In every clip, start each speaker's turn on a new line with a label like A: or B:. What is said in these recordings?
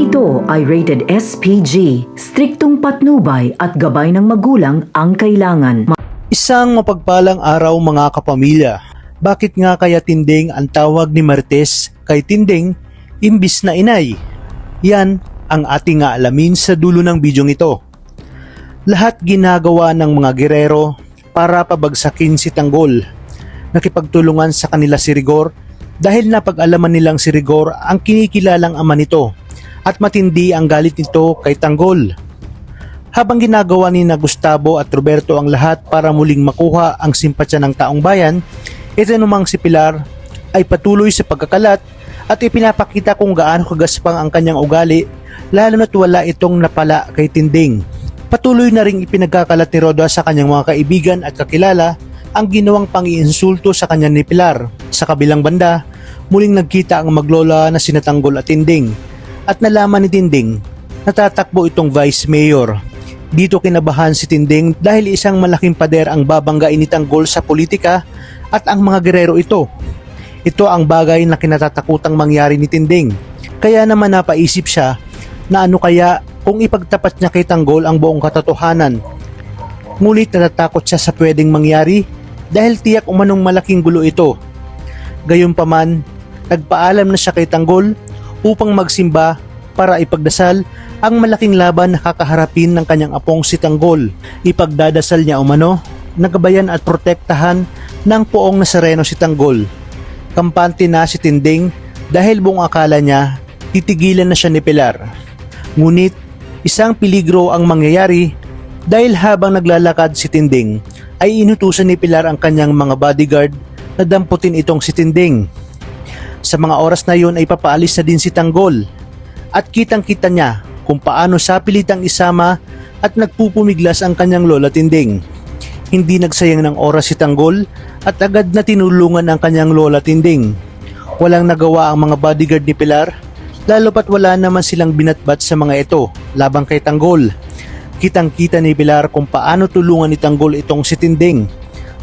A: ito ay rated SPG, striktong patnubay at gabay ng magulang ang kailangan.
B: Isang mapagpalang araw mga kapamilya. Bakit nga kaya Tinding ang tawag ni Marites kay Tinding imbis na inay? Yan ang ating alamin sa dulo ng bidyong ito. Lahat ginagawa ng mga gerero para pabagsakin si Tanggol. Nakipagtulungan sa kanila si Rigor dahil napag-alaman nilang si Rigor ang kinikilalang ama nito at matindi ang galit nito kay Tanggol. Habang ginagawa ni na Gustavo at Roberto ang lahat para muling makuha ang simpatsya ng taong bayan, ito namang si Pilar ay patuloy sa pagkakalat at ipinapakita kung gaano kagaspang ang kanyang ugali, lalo na't wala itong napala kay Tinding. Patuloy na ring ipinagkakalat ni Roda sa kanyang mga kaibigan at kakilala ang ginawang pang-iinsulto sa kanya ni Pilar. Sa kabilang banda, muling nagkita ang maglola na sina Tanggol at Tinding at nalaman ni Tinding natatakbo itong vice mayor. Dito kinabahan si Tinding dahil isang malaking pader ang babanggain ni Tanggol sa politika at ang mga gerero ito. Ito ang bagay na kinatatakutang mangyari ni Tinding. Kaya naman napaisip siya na ano kaya kung ipagtapat niya kay Tanggol ang buong katotohanan. Ngunit natatakot siya sa pwedeng mangyari dahil tiyak umanong malaking gulo ito. Gayunpaman, nagpaalam na siya kay Tanggol upang magsimba para ipagdasal ang malaking laban na kakaharapin ng kanyang apong si Tanggol. Ipagdadasal niya umano, nagabayan at protektahan ng poong Nazareno si Tanggol. Kampante na si Tinding dahil buong akala niya titigilan na siya ni Pilar. Ngunit isang peligro ang mangyayari dahil habang naglalakad si Tinding ay inutusan ni Pilar ang kanyang mga bodyguard na damputin itong si Tinding. Sa mga oras na yun ay papaalis na din si Tanggol at kitang-kita niya kung paano sa pilitang isama at nagpupumiglas ang kanyang lola Tinding. Hindi nagsayang ng oras si Tanggol at agad na tinulungan ang kanyang lola Tinding. Walang nagawa ang mga bodyguard ni Pilar, lalo pat wala naman silang binatbat sa mga ito labang kay Tanggol. Kitang-kita ni Pilar kung paano tulungan ni Tanggol itong si Tinding.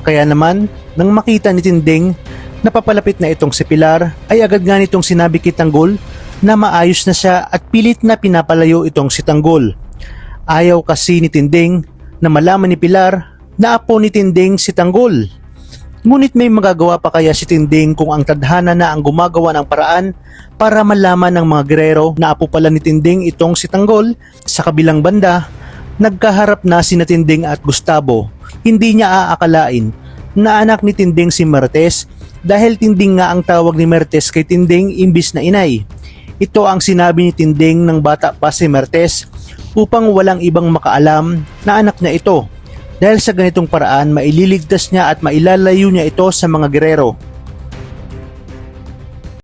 B: Kaya naman, nang makita ni Tinding na papalapit na itong si Pilar, ay agad nga nitong sinabi kay Tanggol na maayos na siya at pilit na pinapalayo itong si Tanggol. Ayaw kasi ni Tinding na malaman ni Pilar na apo ni Tinding si Tanggol. Ngunit may magagawa pa kaya si Tinding kung ang tadhana na ang gumagawa ng paraan para malaman ng mga gerero na apo pala ni Tinding itong si Tanggol. Sa kabilang banda, nagkaharap na sina Tinding at Gustavo. Hindi niya aakalain na anak ni Tinding si Marites dahil Tinding nga ang tawag ni Marites kay Tinding imbis na inay. Ito ang sinabi ni Tinding ng bata pa si Marites upang walang ibang makaalam na anak niya ito. Dahil sa ganitong paraan, maililigtas niya at mailalayo niya ito sa mga gerero.